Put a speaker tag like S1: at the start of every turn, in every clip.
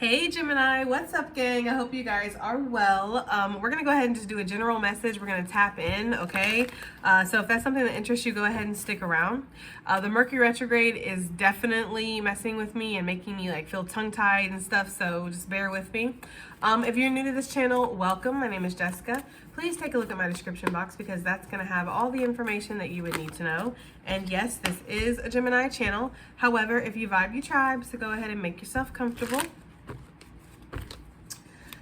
S1: Hey Gemini, what's up gang? I hope you guys are well. We're gonna go ahead and just do a general message. We're gonna tap in, okay? So if that's something that interests you, go ahead and stick around. The Mercury retrograde is definitely messing with me and making me like feel tongue-tied and stuff, so just bear with me. If you're new to this channel, welcome. My name is Jessica. Please take a look at my description box because that's gonna have all the information that you would need to know. And yes, this is a Gemini channel. However, if you vibe, you tribe, so go ahead and make yourself comfortable.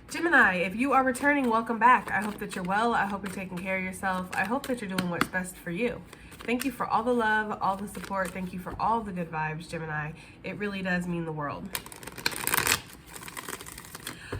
S1: Gemini, if you are returning, welcome back. I hope that you're well. I hope you're taking care of yourself. I hope that you're doing what's best for you. Thank you for all the love, all the support. Thank you for all the good vibes, Gemini. It really does mean the world.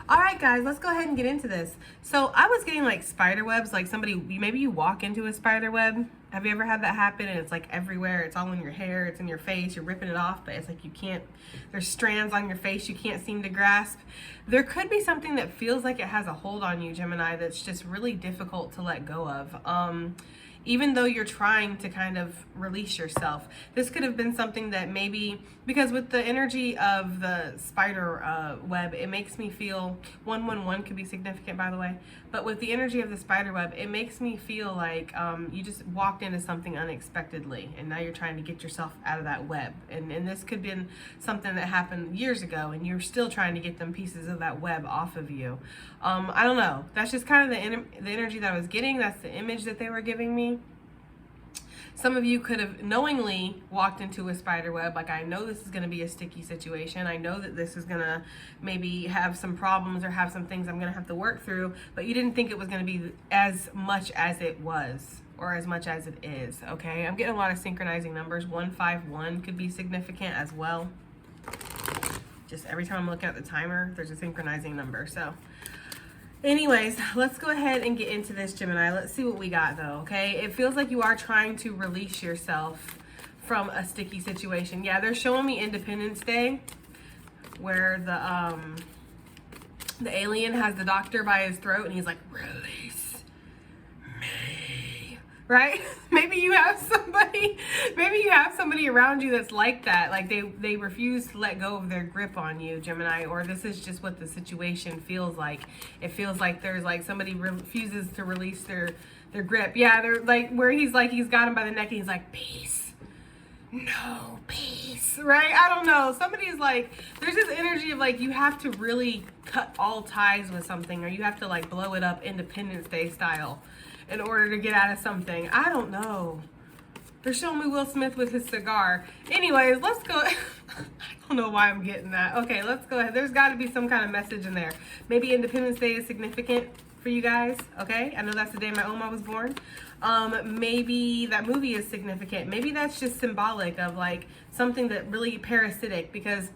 S1: All right, guys, let's go ahead and get into this. So I was getting like spider webs, like maybe you walk into a spider web. Have you ever had that happen? And it's like everywhere. It's all in your hair. It's in your face. You're ripping it off, but it's like you can't, there's strands on your face you can't seem to grasp. There could be something that feels like it has a hold on you, Gemini, that's just really difficult to let go of. Even though you're trying to kind of release yourself. This could have been something that maybe, because with the energy of the spider web, it makes me feel, 111 could be significant, by the way, but with the energy of the spider web, it makes me feel like you just walked into something unexpectedly, and now you're trying to get yourself out of that web. And this could have been something that happened years ago, and you're still trying to get them pieces of that web off of you. I don't know. That's just kind of the energy that I was getting. That's the image that they were giving me. Some of you could have knowingly walked into a spider web. Like, I know this is going to be a sticky situation. I know that this is going to maybe have some problems or have some things I'm going to have to work through, but you didn't think it was going to be as much as it was or as much as it is, okay? I'm getting a lot of synchronizing numbers. 151 could be significant as well. Just every time I'm looking at the timer, there's a synchronizing number, so... Anyways, let's go ahead and get into this, Gemini. Let's see what we got, though, okay? It feels like you are trying to release yourself from a sticky situation. Yeah, they're showing me Independence Day, where the alien has the doctor by his throat, and he's like, release me, right? Maybe you have somebody around you that's like that. Like they refuse to let go of their grip on you, Gemini, or this is just what the situation feels like. It feels like there's like somebody refuses to release their grip. Yeah, they're like where he's got him by the neck and he's like, peace. No peace, right? I don't know. Somebody's like, there's this energy of like you have to really cut all ties with something, or you have to like blow it up Independence Day style in order to get out of something. I don't know. They're showing me Will Smith with his cigar. Anyways, let's go. I don't know why I'm getting that. Okay, let's go ahead. There's got to be some kind of message in there. Maybe Independence Day is significant for you guys, okay? I know that's the day my Oma was born. Maybe that movie is significant. Maybe that's just symbolic of like something that really parasitic, because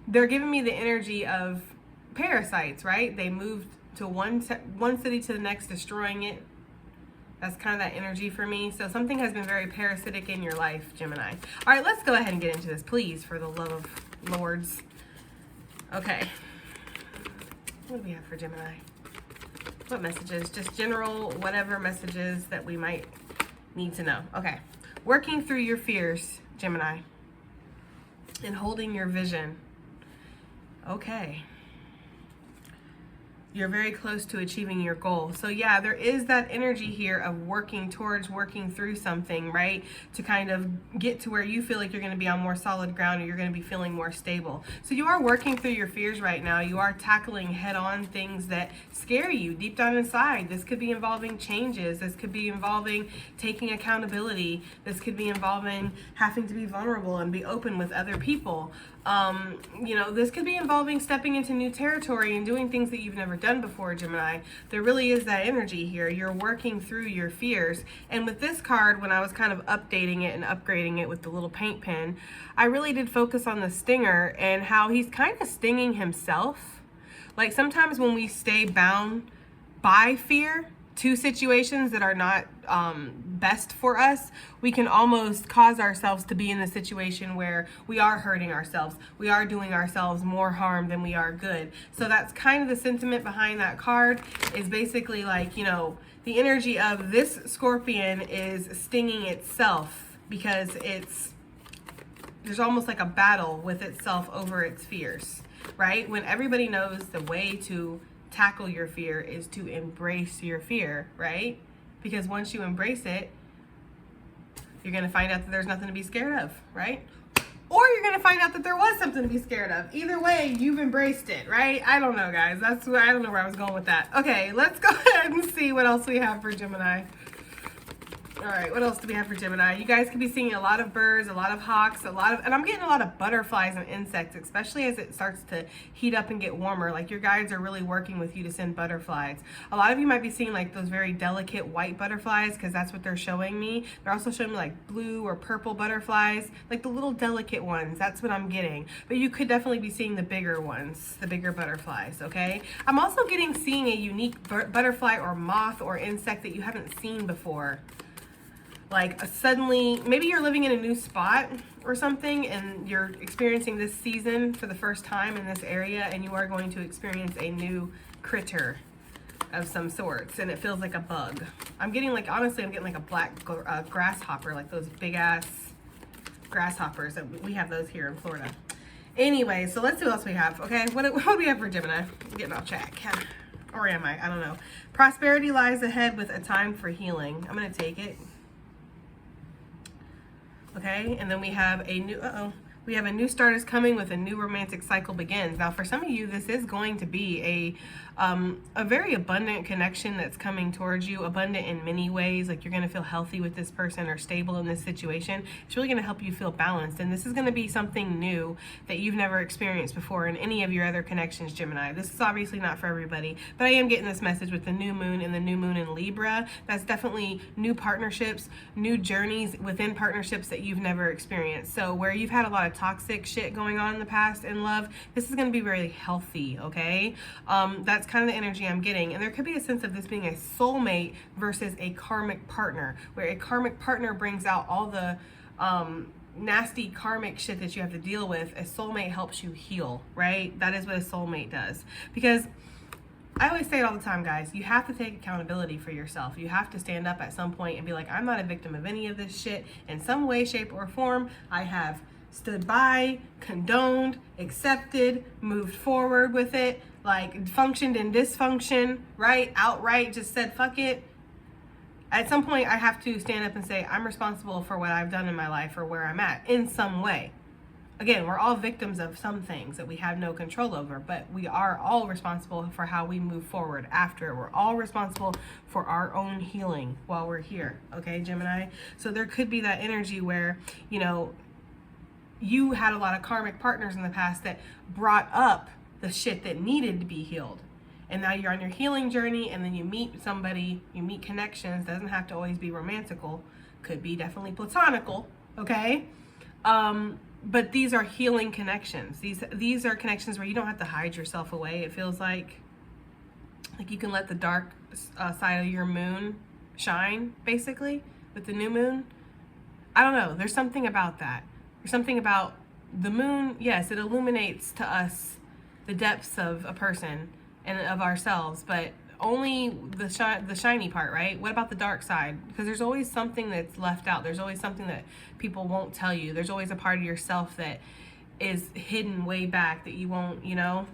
S1: they're giving me the energy of parasites, right? They moved to one city to the next, destroying it. That's kind of that energy for me. So something has been very parasitic in your life, Gemini. All right, let's go ahead and get into this, please, for the love of lords. Okay. What do we have for Gemini? What messages? Just general, whatever messages that we might need to know. Okay. Working through your fears, Gemini. And holding your vision. Okay. You're very close to achieving your goal. So yeah, there is that energy here of working through something, right? To kind of get to where you feel like you're going to be on more solid ground, or you're going to be feeling more stable. So you are working through your fears right now. You are tackling head-on things that scare you deep down inside. This could be involving changes. This could be involving taking accountability. This could be involving having to be vulnerable and be open with other people. You know, this could be involving stepping into new territory and doing things that you've never done before, Gemini. There really is that energy here. You're working through your fears. And with this card, when I was kind of updating it and upgrading it with the little paint pen, I really did focus on the stinger and how he's kind of stinging himself. Like sometimes when we stay bound by fear to situations that are not best for us, we can almost cause ourselves to be in the situation where we are hurting ourselves. We are doing ourselves more harm than we are good. So that's kind of the sentiment behind that card, is basically like, you know, the energy of this scorpion is stinging itself because there's almost like a battle with itself over its fears. right? When everybody knows the way to tackle your fear is to embrace your fear, right? Because once you embrace it, you're going to find out that there's nothing to be scared of, right? Or you're going to find out that there was something to be scared of. Either way, you've embraced it, right? I don't know, guys. I don't know where I was going with that. Okay, let's go ahead and see what else we have for Gemini. All right, what else do we have for Gemini? You guys could be seeing a lot of birds, a lot of hawks, and I'm getting a lot of butterflies and insects, especially as it starts to heat up and get warmer. Like your guides are really working with you to send butterflies. A lot of you might be seeing like those very delicate white butterflies because that's what they're showing me. They're also showing me like blue or purple butterflies, like the little delicate ones. That's what I'm getting. But you could definitely be seeing the bigger ones, the bigger butterflies, okay? I'm also seeing a unique butterfly or moth or insect that you haven't seen before. Like suddenly, maybe you're living in a new spot or something and you're experiencing this season for the first time in this area, and you are going to experience a new critter of some sorts, and it feels like a bug. I'm getting like, honestly, I'm getting like a black grasshopper, like those big ass grasshoppers. We have those here in Florida. Anyway, so let's see what else we have. Okay, what do we have for Gemini? I'm getting off track. Or am I? I don't know. Prosperity lies ahead with a time for healing. I'm going to take it. Okay, and then we have a new start is coming with a new romantic cycle begins. Now, for some of you, this is going to be a very abundant connection that's coming towards you, abundant in many ways. Like you're going to feel healthy with this person or stable in this situation. It's really going to help you feel balanced. And this is going to be something new that you've never experienced before in any of your other connections, Gemini. This is obviously not for everybody, but I am getting this message with the new moon and the new moon in Libra. That's definitely new partnerships, new journeys within partnerships that you've never experienced. So where you've had a lot of toxic shit going on in the past in love, this is going to be very healthy, okay? That's kind of the energy I'm getting. And there could be a sense of this being a soulmate versus a karmic partner, where a karmic partner brings out all the nasty karmic shit that you have to deal with. A soulmate helps you heal, right? That is what a soulmate does. Because I always say it all the time, guys, you have to take accountability for yourself. You have to stand up at some point and be like, I'm not a victim of any of this shit. In some way, shape, or form, I have stood by, condoned, accepted, moved forward with it, like functioned in dysfunction, right? Outright just said, fuck it. At some point, I have to stand up and say, I'm responsible for what I've done in my life or where I'm at in some way. Again, we're all victims of some things that we have no control over, but we are all responsible for how we move forward after. We're all responsible for our own healing while we're here, okay, Gemini? So there could be that energy where, you know, you had a lot of karmic partners in the past that brought up the shit that needed to be healed. And now you're on your healing journey, and then you meet somebody, you meet connections. Doesn't have to always be romantical. Could be definitely platonical, okay? But these are healing connections. These are connections where you don't have to hide yourself away. It feels like you can let the dark side of your moon shine, basically, with the new moon. I don't know. There's something about that. There's something about the moon. Yes, it illuminates to us the depths of a person and of ourselves, but only the shiny part, right? What about the dark side? Because there's always something that's left out. There's always something that people won't tell you. There's always a part of yourself that is hidden way back that you won't, you know,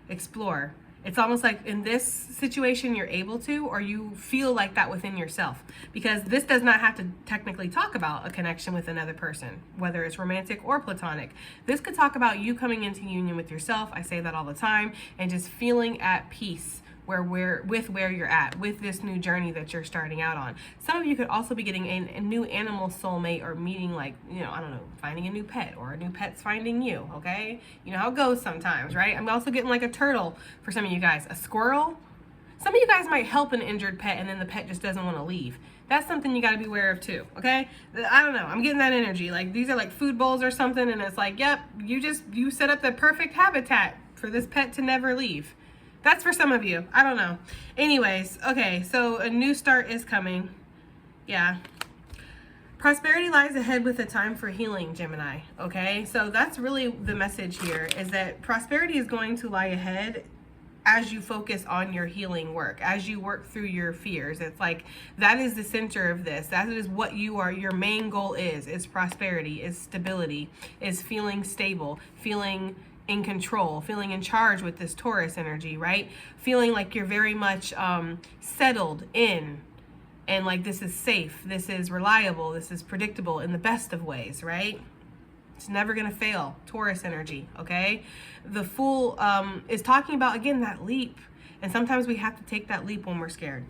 S1: explore. It's almost like in this situation you're able to, or you feel like that within yourself, because this does not have to technically talk about a connection with another person, whether it's romantic or platonic. This could talk about you coming into union with yourself. I say that all the time, and just feeling at peace where you're at with this new journey that you're starting out on. Some of you could also be getting a new animal soulmate, or meeting, like, you know, I don't know, finding a new pet, or a new pet's finding you, okay? You know how it goes sometimes, right? I'm also getting like a turtle for some of you guys, a squirrel. Some of you guys might help an injured pet and then the pet just doesn't want to leave. That's something you got to be aware of too, okay? I don't know, I'm getting that energy. Like these are like food bowls or something, and it's like, yep, you set up the perfect habitat for this pet to never leave. That's for some of you. I don't know. Anyways, okay, so a new start is coming. Yeah. Prosperity lies ahead with a time for healing, Gemini. Okay, so that's really the message here, is that prosperity is going to lie ahead as you focus on your healing work, as you work through your fears. It's like that is the center of this. That is what you are. Your main goal is prosperity, is stability, is feeling stable, feeling in control, feeling in charge with this Taurus energy, right? Feeling like you're very much settled in, and like this is safe, this is reliable, this is predictable in the best of ways, right? It's never going to fail. Taurus energy, okay? The Fool is talking about, again, that leap. And sometimes we have to take that leap when we're scared.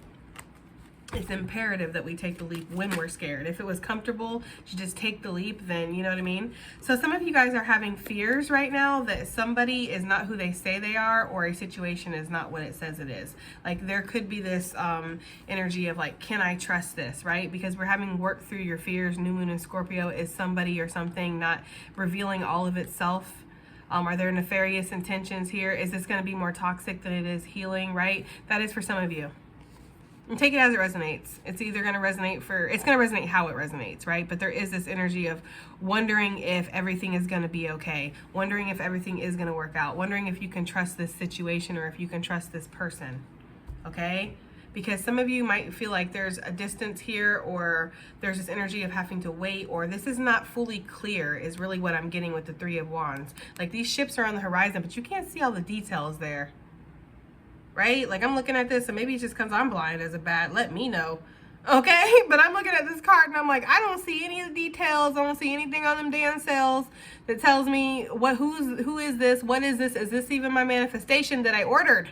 S1: It's imperative that we take the leap when we're scared. If it was comfortable to just take the leap, then you know what I mean? So some of you guys are having fears right now that somebody is not who they say they are, or a situation is not what it says it is. Like there could be this energy of like, can I trust this, right? Because we're having work through your fears. New moon in Scorpio is somebody or something not revealing all of itself. Are there nefarious intentions here? Is this going to be more toxic than it is healing, right? That is for some of you. And take it as it resonates. It's either going to resonate it's going to resonate how it resonates, right? But there is this energy of wondering if everything is going to be okay, wondering if everything is going to work out, wondering if you can trust this situation or if you can trust this person, okay? Because some of you might feel like there's a distance here, or there's this energy of having to wait, or this is not fully clear is really what I'm getting with the Three of Wands. Like these ships are on the horizon, but you can't see all the details there. Right? Like I'm looking at this and maybe it's just because I'm blind as a bat. Let me know. Okay? But I'm looking at this card and I'm like, I don't see any of the details. I don't see anything on them damn cells that tells me who is this? What is this? Is this even my manifestation that I ordered?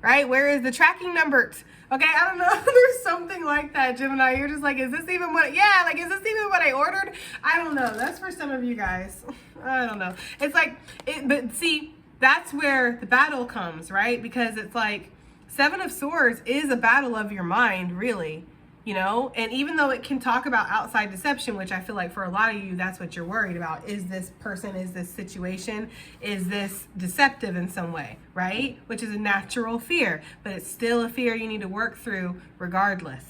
S1: Right? Where is the tracking numbers? Okay, I don't know. There's something like that, Gemini. You're just like, is this even what, yeah, like, is this even what I ordered? I don't know. That's for some of you guys. I don't know. It's like, but see, that's where the battle comes, right? Because it's like Seven of Swords is a battle of your mind, really, you know? And even though it can talk about outside deception, which I feel like for a lot of you, that's what you're worried about. Is this person, is this situation, is this deceptive in some way, right? Which is a natural fear, but it's still a fear you need to work through regardless.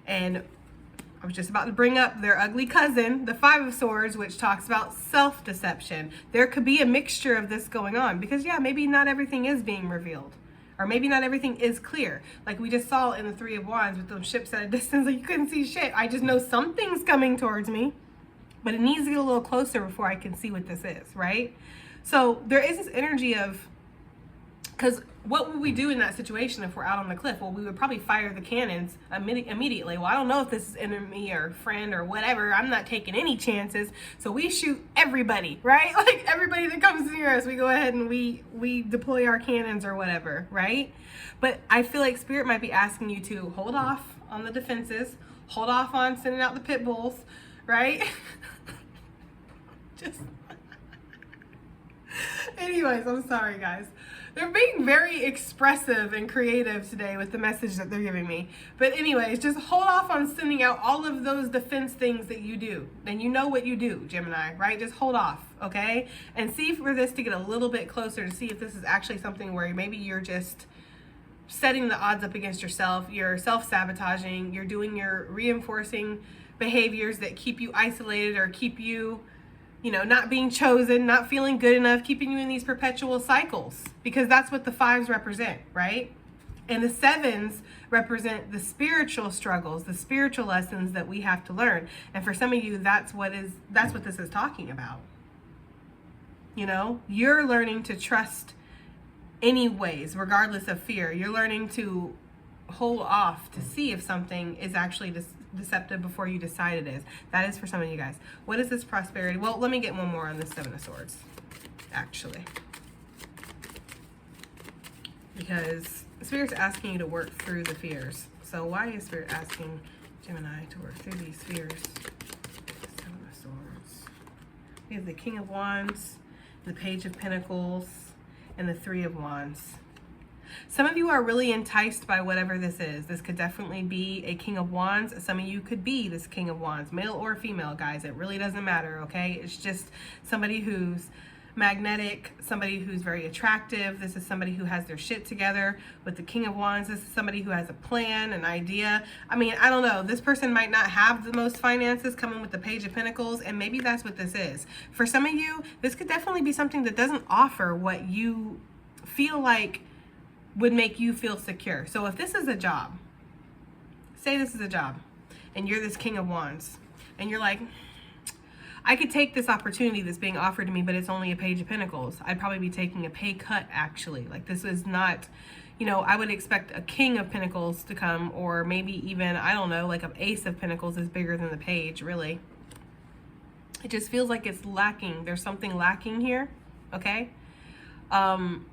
S1: And I was just about to bring up their ugly cousin, the Five of Swords, which talks about self-deception. There could be a mixture of this going on because, yeah, maybe not everything is being revealed. Or maybe not everything is clear. Like we just saw in the Three of Wands with those ships at a distance, like you couldn't see shit. I just know something's coming towards me, but it needs to get a little closer before I can see what this is, right? So there is this energy of, because what would we do in that situation if we're out on the cliff? Well, we would probably fire the cannons immediately. Well, I don't know if this is enemy or friend or whatever. I'm not taking any chances. So we shoot everybody, right? Like everybody that comes near us, we go ahead and we deploy our cannons or whatever, right? But I feel like Spirit might be asking you to hold off on the defenses, hold off on sending out the pit bulls, right? Just anyways, I'm sorry, guys. They're being very expressive and creative today with the message that they're giving me. But anyways, just hold off on sending out all of those defense things that you do. And you know what you do, Gemini, right? Just hold off, okay? And see for this to get a little bit closer to see if this is actually something where maybe you're just setting the odds up against yourself. You're self-sabotaging. You're doing your reinforcing behaviors that keep you isolated or keep you, you know, not being chosen, not feeling good enough, keeping you in these perpetual cycles, because that's what the fives represent, right? And the sevens represent the spiritual struggles, the spiritual lessons that we have to learn. And for some of you, that's what this is talking about. You know, you're learning to trust anyways, regardless of fear. You're learning to hold off to see if something is actually deceptive before you decide it is. That is for some of you guys. What is this prosperity? Well, let me get one more on the Seven of Swords, actually. Because Spirit's asking you to work through the fears. So why is Spirit asking Gemini to work through these fears? Seven of Swords. We have the King of Wands, the Page of Pentacles, and the Three of Wands. Some of you are really enticed by whatever this is. This could definitely be a King of Wands. Some of you could be this King of Wands, male or female, guys. It really doesn't matter, okay? It's just somebody who's magnetic, somebody who's very attractive. This is somebody who has their shit together. With the King of Wands, this is somebody who has a plan, an idea. I mean, I don't know. This person might not have the most finances, coming with the Page of Pentacles, and maybe that's what this is. For some of you, this could definitely be something that doesn't offer what you feel like would make you feel secure. So if this is a job, say this is a job, and you're this King of Wands, and you're like, I could take this opportunity that's being offered to me, but it's only a Page of Pentacles. I'd probably be taking a pay cut, actually. Like, this is not, you know, I would expect a King of Pentacles to come, or maybe even, I don't know, like an Ace of Pentacles is bigger than the Page, really. It just feels like it's lacking. There's something lacking here, okay? And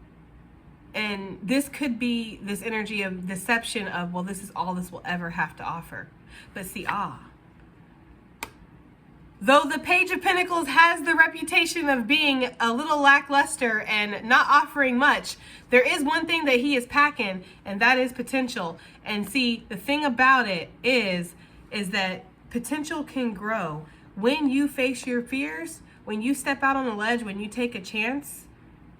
S1: this could be this energy of deception of, well, this is all this will ever have to offer. But see, though the Page of Pentacles has the reputation of being a little lackluster and not offering much, there is one thing that he is packing, and that is potential. And see, the thing about it is that potential can grow. When you face your fears, when you step out on the ledge, when you take a chance,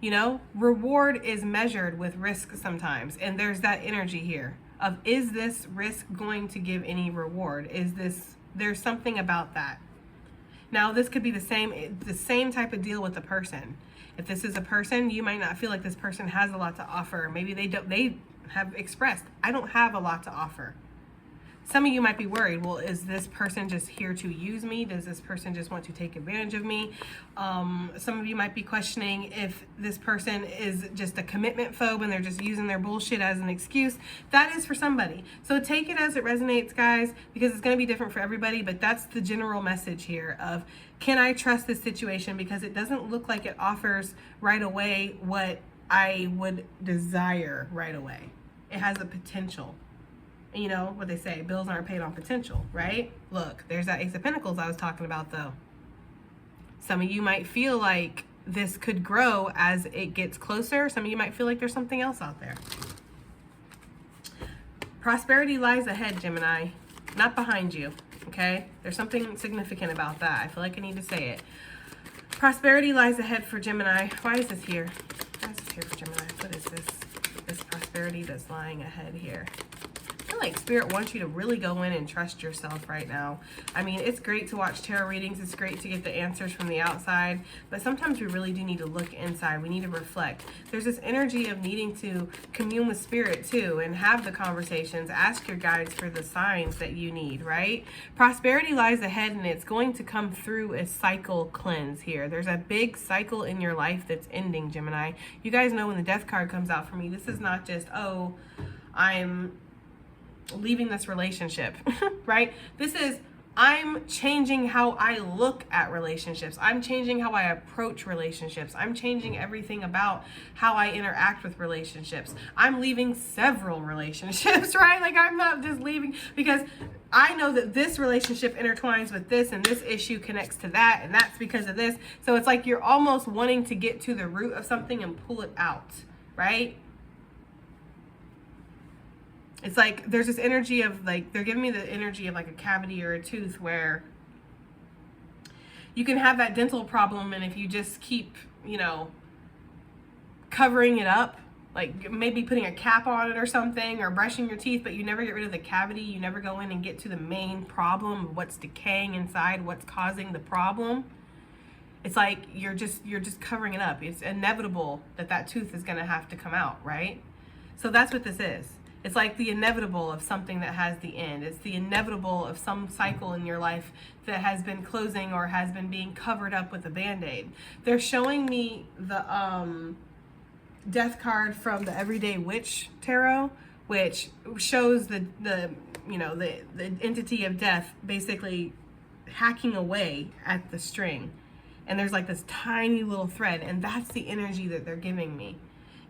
S1: you know, reward is measured with risk sometimes. And there's that energy here of, is this risk going to give any reward? There's something about that. Now, this could be the same type of deal with a person. If this is a person, you might not feel like this person has a lot to offer. Maybe they have expressed, I don't have a lot to offer. Some of you might be worried, well, is this person just here to use me? Does this person just want to take advantage of me? Some of you might be questioning if this person is just a commitment phobe and they're just using their bullshit as an excuse. That is for somebody. So take it as it resonates, guys, because it's going to be different for everybody. But that's the general message here of, can I trust this situation? Because it doesn't look like it offers right away what I would desire right away. It has a potential. You know what they say, bills aren't paid on potential, right? Look, there's that Ace of Pentacles I was talking about, though. Some of you might feel like this could grow as it gets closer. Some of you might feel like there's something else out there. Prosperity lies ahead, Gemini, not behind you, okay? There's something significant about that. I feel like I need to say it. Prosperity lies ahead for Gemini. Why is this here? Why is this here for Gemini? What is this? This prosperity that's lying ahead here. I feel like Spirit wants you to really go in and trust yourself right now. I mean, it's great to watch tarot readings. It's great to get the answers from the outside. But sometimes we really do need to look inside. We need to reflect. There's this energy of needing to commune with Spirit too and have the conversations. Ask your guides for the signs that you need, right? Prosperity lies ahead, and it's going to come through a cycle cleanse here. There's a big cycle in your life that's ending, Gemini. You guys know when the Death card comes out for me, this is not just, oh, I'm leaving this relationship, right? This is, I'm changing how I look at relationships. I'm changing how I approach relationships. I'm changing everything about how I interact with relationships. I'm leaving several relationships, right? Like, I'm not just leaving because I know that this relationship intertwines with this, and this issue connects to that, and that's because of this. So it's like you're almost wanting to get to the root of something and pull it out, right? It's like there's this energy of, like, they're giving me the energy of like a cavity or a tooth where you can have that dental problem, and if you just keep, you know, covering it up, like maybe putting a cap on it or something, or brushing your teeth, but you never get rid of the cavity, you never go in and get to the main problem, what's decaying inside, what's causing the problem. It's like you're just covering it up. It's inevitable that tooth is going to have to come out, right? So that's what this is. It's like the inevitable of something that has the end. It's the inevitable of some cycle in your life that has been closing or has been being covered up with a Band-Aid. They're showing me the Death card from the Everyday Witch Tarot, which shows the entity of death basically hacking away at the string. And there's like this tiny little thread, and that's the energy that they're giving me.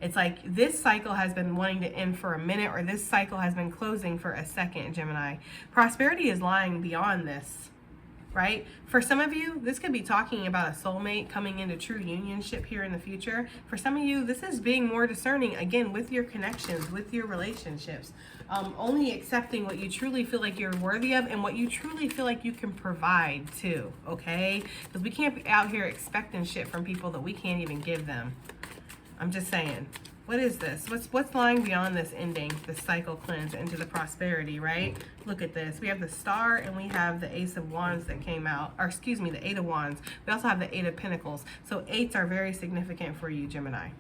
S1: It's like this cycle has been wanting to end for a minute, or this cycle has been closing for a second, Gemini. Prosperity is lying beyond this, right? For some of you, this could be talking about a soulmate coming into true unionship here in the future. For some of you, this is being more discerning, again, with your connections, with your relationships. Only accepting what you truly feel like you're worthy of and what you truly feel like you can provide too, okay? Because we can't be out here expecting shit from people that we can't even give them. I'm just saying, what is this? What's lying beyond this ending, this cycle cleanse into the prosperity, right? Look at this. We have the Star and we have the Ace of Wands that came out, or excuse me, the Eight of Wands. We also have the Eight of Pentacles. So eights are very significant for you, Gemini.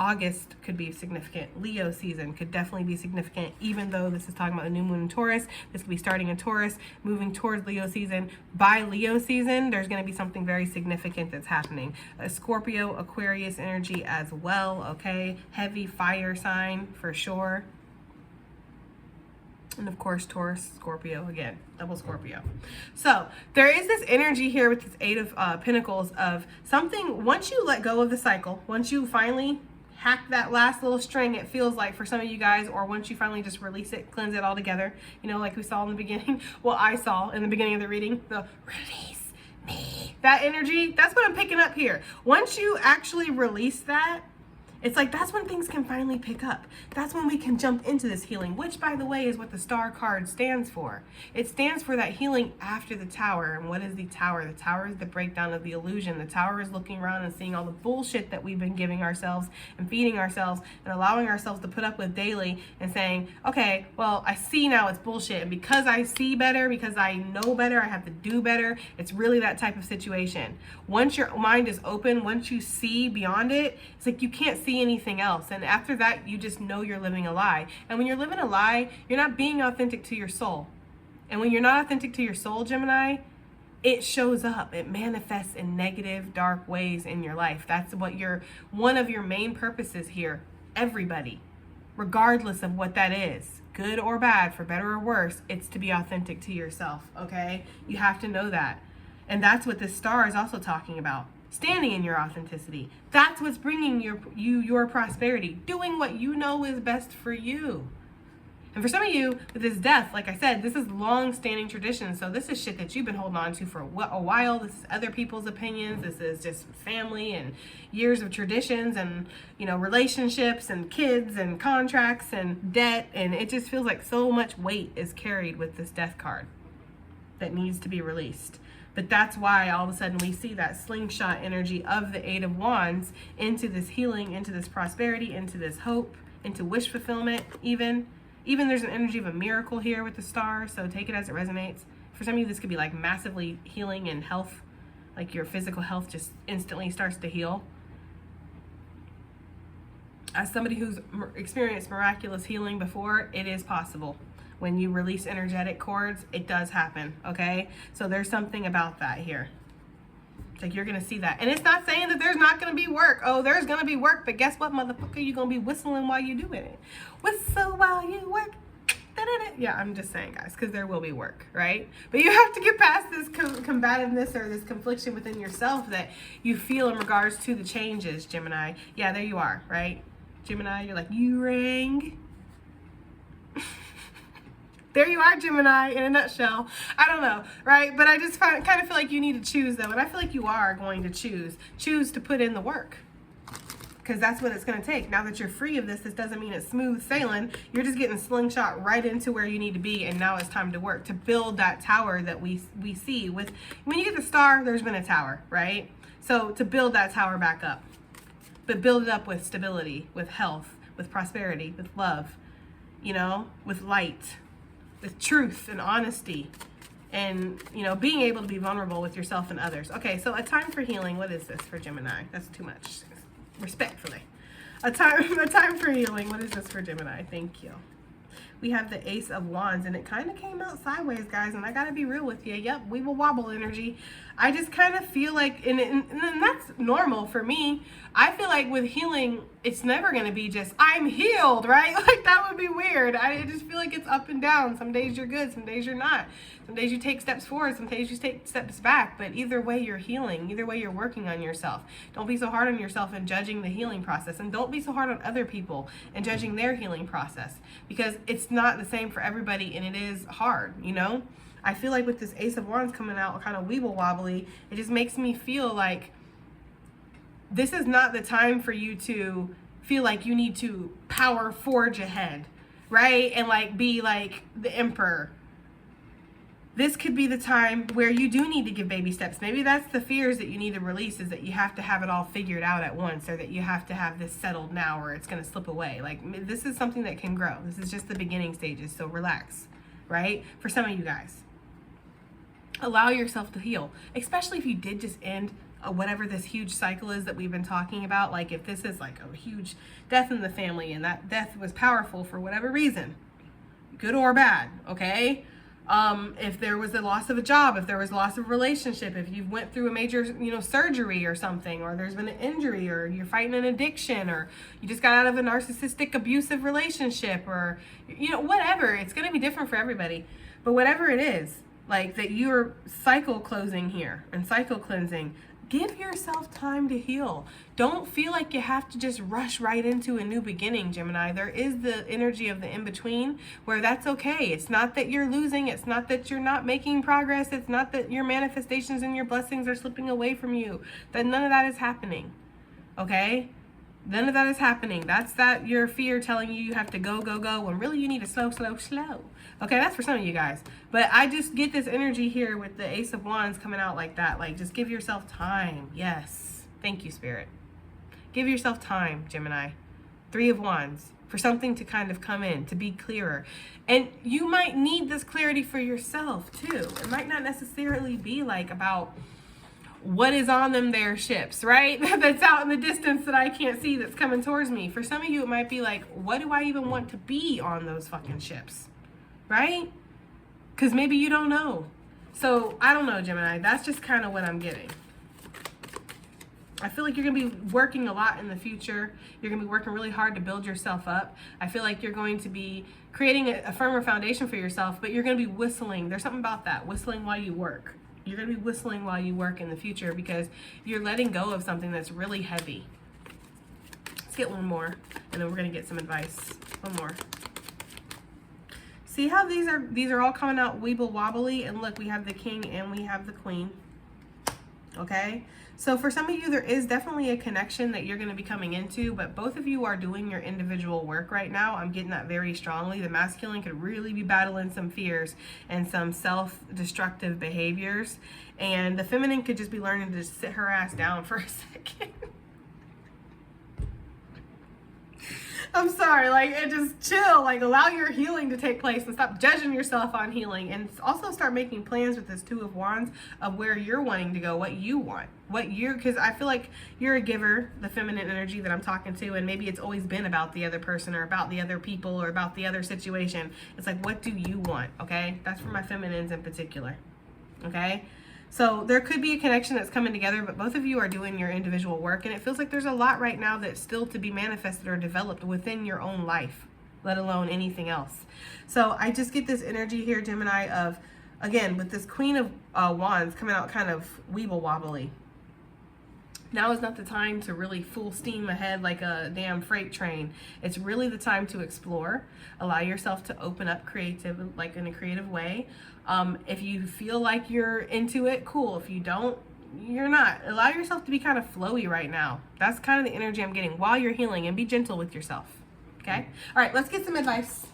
S1: August could be significant. Leo season could definitely be significant, even though this is talking about a new moon in Taurus. This could be starting in Taurus, moving towards Leo season. By Leo season, there's going to be something very significant that's happening. A Scorpio, Aquarius energy as well, okay? Heavy fire sign for sure. And of course, Taurus, Scorpio, again, double Scorpio. So there is this energy here with this Eight of Pentacles of something, once you let go of the cycle, once you finally hack that last little string, it feels like for some of you guys, or once you finally just release it, cleanse it all together, you know, like we saw in the beginning, well, I saw in the beginning of the reading, the release me. That energy, that's what I'm picking up here. Once you actually release that, it's like that's when things can finally pick up. That's when we can jump into this healing, which, by the way, is what the Star card stands for. It stands for that healing after the Tower. And what is the Tower? The Tower is the breakdown of the illusion. The Tower is looking around and seeing all the bullshit that we've been giving ourselves and feeding ourselves and allowing ourselves to put up with daily and saying, okay, well, I see now it's bullshit. And because I see better, because I know better, I have to do better. It's really that type of situation. Once your mind is open, once you see beyond it, it's like you can't see anything else. And after that, you just know you're living a lie. And when you're living a lie, you're not being authentic to your soul. And when you're not authentic to your soul, Gemini, it shows up. It manifests in negative, dark ways in your life. That's what one of your main purposes here. Everybody, regardless of what that is, good or bad, for better or worse, it's to be authentic to yourself, okay? You have to know that. And that's what this Star is also talking about. Standing in your authenticity. That's what's bringing your prosperity. Doing what you know is best for you. And for some of you, with this death, like I said, this is long-standing tradition. So this is shit that you've been holding on to for a while. This is other people's opinions. This is just family and years of traditions and, you know, relationships and kids and contracts and debt. And it just feels like so much weight is carried with this death card that needs to be released. But that's why all of a sudden we see that slingshot energy of the Eight of Wands into this healing, into this prosperity, into this hope, into wish fulfillment even. Even there's an energy of a miracle here with the Star, so take it as it resonates. For some of you, this could be like massively healing and health, like your physical health just instantly starts to heal. As somebody who's experienced miraculous healing before, it is possible. When you release energetic cords, it does happen, okay? So there's something about that here. It's like you're going to see that. And it's not saying that there's not going to be work. Oh, there's going to be work, but guess what, motherfucker? You're going to be whistling while you're doing it. Whistle while you work. Da-da-da. Yeah, I'm just saying, guys, because there will be work, right? But you have to get past this combativeness or this confliction within yourself that you feel in regards to the changes, Gemini. Yeah, there you are, right? Gemini, you're like, you rang. There you are, Gemini, in a nutshell. I don't know, right? But I just kind of feel like you need to choose, though. And I feel like you are going to choose to put in the work. Because that's what it's going to take. Now that you're free of this doesn't mean it's smooth sailing. You're just getting slingshot right into where you need to be. And now it's time to work to build that tower that we see. With when you get the Star, there's been a tower, right? So to build that tower back up. But build it up with stability, with health, with prosperity, with love, you know, with light, with truth and honesty, and, you know, being able to be vulnerable with yourself and others. Okay, so a time for healing. What is this for Gemini? That's too much. Respectfully. A time for healing. What is this for Gemini? Thank you. We have the Ace of Wands, and it kind of came out sideways, guys, and I gotta be real with you. Yep, we will wobble energy. I just kind of feel like, and that's normal for me. I feel like with healing, it's never gonna be just, I'm healed, right? Like, that would be weird. I just feel like it's up and down. Some days you're good, some days you're not. Some days you take steps forward, some days you take steps back, but either way you're healing. Either way you're working on yourself. Don't be so hard on yourself and judging the healing process, and don't be so hard on other people and judging their healing process, because it's not the same for everybody, and it is hard, you know? I feel like with this Ace of Wands coming out kind of weeble wobbly, it just makes me feel like this is not the time for you to feel like you need to power forge ahead, right? And like be like the emperor. This could be the time where you do need to give baby steps. Maybe that's the fears that you need to release, is that you have to have it all figured out at once, or that you have to have this settled now or it's going to slip away. Like, this is something that can grow. This is just the beginning stages, so relax, right? For some of you guys, allow yourself to heal, especially if you did just end whatever this huge cycle is that we've been talking about. Like if this is like a huge death in the family and that death was powerful for whatever reason, good or bad, okay? If there was a loss of a job, if there was loss of a relationship, if you went through a major, surgery or something, or there's been an injury, or you're fighting an addiction, or you just got out of a narcissistic abusive relationship, or, whatever, it's going to be different for everybody. But whatever it is, like that you're cycle closing here and cycle cleansing, give yourself time to heal. Don't feel like you have to just rush right into a new beginning, Gemini. There is the energy of the in-between where that's okay. It's not that you're losing. It's not that you're not making progress. It's not that your manifestations and your blessings are slipping away from you. That none of that is happening, okay? None of that is happening. That's that your fear telling you have to go, go, go, when really you need to slow, slow, slow. Okay, that's for some of you guys. But I just get this energy here with the Ace of Wands coming out like that. Like, just give yourself time. Yes. Thank you, Spirit. Give yourself time, Gemini. 3 of Wands. For something to kind of come in, to be clearer. And you might need this clarity for yourself, too. It might not necessarily be like about what is on them their ships, right? That's out in the distance that I can't see that's coming towards me. For some of you, it might be like, what do I even want to be on those fucking ships? Right? Because maybe you don't know. So, I don't know, Gemini. That's just kind of what I'm getting. I feel like you're going to be working a lot in the future. You're going to be working really hard to build yourself up. I feel like you're going to be creating a firmer foundation for yourself, but you're going to be whistling. There's something about that, whistling while you work. You're going to be whistling while you work in the future because you're letting go of something that's really heavy. Let's get one more, and then we're going to get some advice. One more. See how these are all coming out weeble wobbly, and look, we have the King and we have the Queen. Okay, so for some of you, there is definitely a connection that you're going to be coming into, but both of you are doing your individual work right now. I'm getting that very strongly. The masculine could really be battling some fears and some self-destructive behaviors, and the feminine could just be learning to just sit her ass down for a second. I'm sorry, like, and just chill, like, allow your healing to take place and stop judging yourself on healing, and also start making plans with this 2 of Wands of where you're wanting to go, what you want, because I feel like you're a giver, the feminine energy that I'm talking to, and maybe it's always been about the other person or about the other people or about the other situation. It's like, what do you want? Okay, that's for my feminines in particular. Okay, so there could be a connection that's coming together, but both of you are doing your individual work, and it feels like there's a lot right now that's still to be manifested or developed within your own life, let alone anything else. So I just get this energy here, Gemini, of, again, with this Queen of Wands coming out kind of weeble wobbly. Now is not the time to really full steam ahead like a damn freight train. It's really the time to explore. Allow yourself to open up creative, like in a creative way. If you feel like you're into it, cool. If you don't, you're not. Allow yourself to be kind of flowy right now. That's kind of the energy I'm getting while you're healing, and be gentle with yourself. Okay? All right, let's get some advice.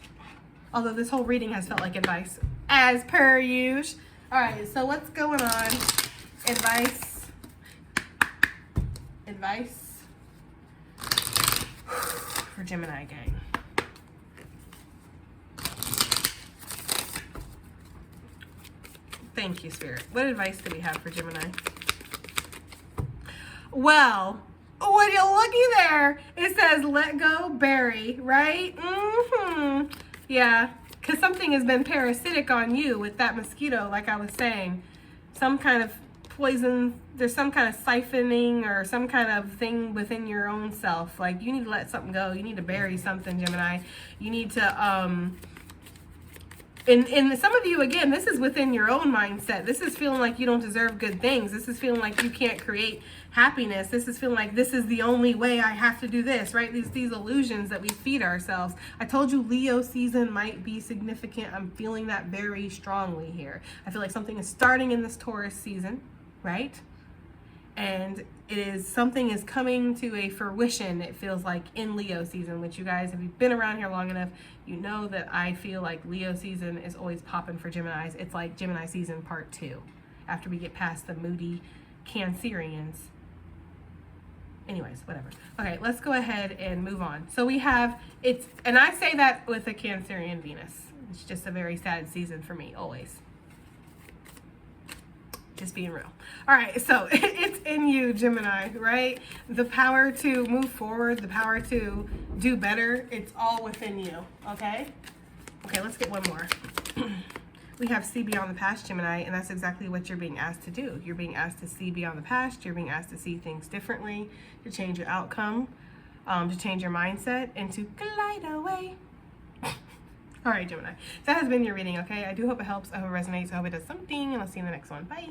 S1: Although this whole reading has felt like advice, as per usual. All right, so what's going on? Advice for Gemini gang. Thank you, Spirit. What advice do we have for Gemini? Well, when you looky there, it says let go, bury, right? Yeah, because something has been parasitic on you with that mosquito, like I was saying. Some kind of poison, there's some kind of siphoning or some kind of thing within your own self. Like, you need to let something go. You need to bury something, Gemini. You need to, and some of you, again, this is within your own mindset. This is feeling like you don't deserve good things. This is feeling like you can't create happiness. This is feeling like this is the only way, I have to do this, right? These illusions that we feed ourselves. I told you Leo season might be significant. I'm feeling that very strongly here. I feel like something is starting in this Taurus season, right? And something is coming to a fruition, it feels like, in Leo season, which you guys, if you've been around here long enough, you know that I feel like Leo season is always popping for Geminis. It's like Gemini season part 2, after we get past the moody Cancerians. Anyways, whatever. Okay, let's go ahead and move on. So we have, and I say that with a Cancerian Venus. It's just a very sad season for me, always. Just being real. All right, so it's in you, Gemini, right? The power to move forward, the power to do better, it's all within you, okay? Okay, let's get one more. We have see beyond the past, Gemini, and that's exactly what you're being asked to do. You're being asked to see beyond the past. You're being asked to see things differently, to change your outcome, to change your mindset, and to glide away. All right, Gemini. That has been your reading, okay? I do hope it helps. I hope it resonates. I hope it does something, and I'll see you in the next one. Bye.